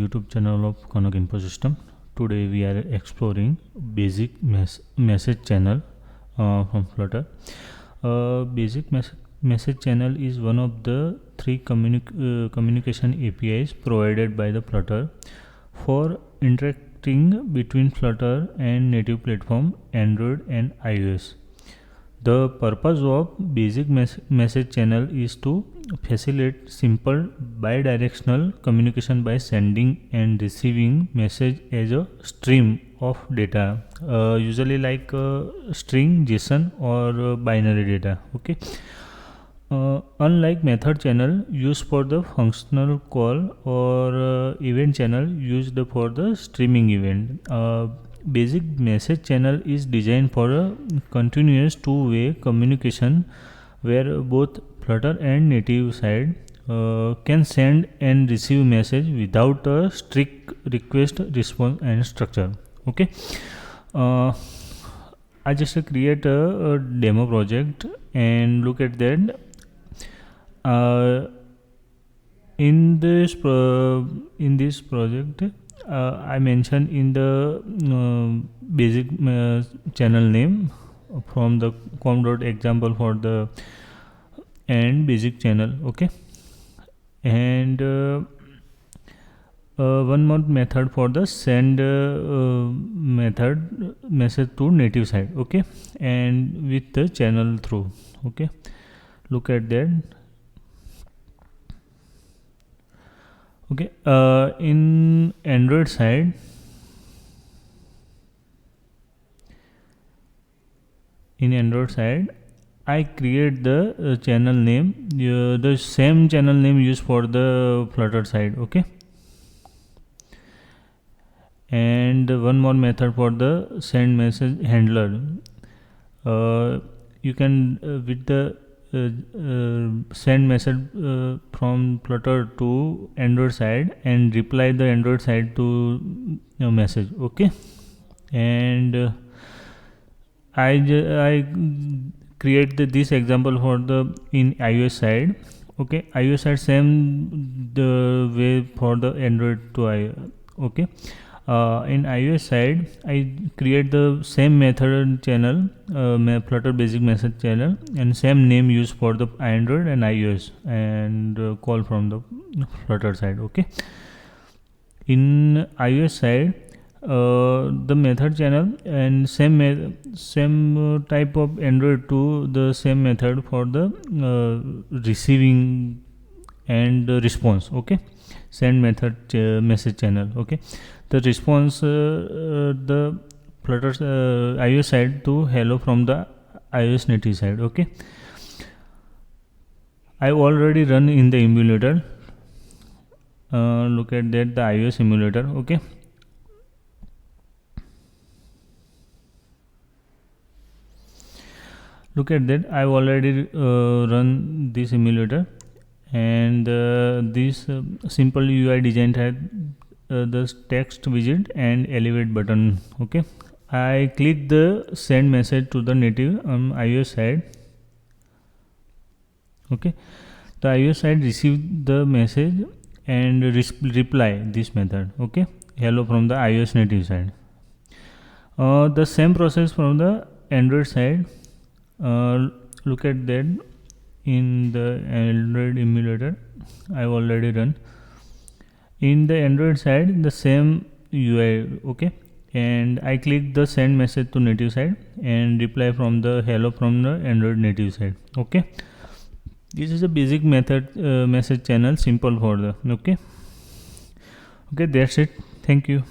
YouTube channel of Kanak Info System. Today we are exploring basic message channel from Flutter. Basic message channel is one of the three communication APIs provided by the Flutter for interacting between Flutter and native platform Android and iOS. The purpose of basic message channel is to facilitate simple bidirectional communication by sending and receiving message as a stream of data, usually like string, JSON or binary data. Okay. Unlike method channel used for the functional call or event channel used for the streaming event, basic message channel is designed for a continuous two-way communication where both Flutter and native side can send and receive message without a strict request response and structure. Okay. I just create a demo project and look at that. In this project, I mentioned in the basic channel name from the com.example for the and basic channel. Okay, and one more method for the send method message to native side. Okay, and with the channel through. Okay, look at that. Okay, in Android side, I create the channel name, the same channel name used for the Flutter side. Okay, and one more method for the send message handler. You can with the send message from Flutter to Android side and reply the Android side to message. Okay, and I create this example for the in iOS side. Okay, iOS side same the way for the Android to iOS. Okay, in iOS side I create the same method channel, Flutter basic message channel, and same name used for the Android and iOS, and call from the Flutter side. Okay, in iOS side the method channel and same type of Android to the same method for the receiving and response. Okay, send method message channel. Okay, the response the Flutter iOS side to hello from the iOS native side. Okay, I already run in the emulator. Look at that, the iOS emulator. Okay, look at that, I've already run this emulator, and this simple UI design had the text widget and elevate button. Okay, I click the send message to the native iOS side. Okay, the iOS side receive the message and reply this method. Okay, hello from the iOS native side. The same process from the Android side. Look at that, in the Android emulator I've already run. In the Android side the same UI. Okay, and I click the send message to native side and reply from the hello from the Android native side. Okay, this is a basic method message channel, simple for the okay, that's it. Thank you.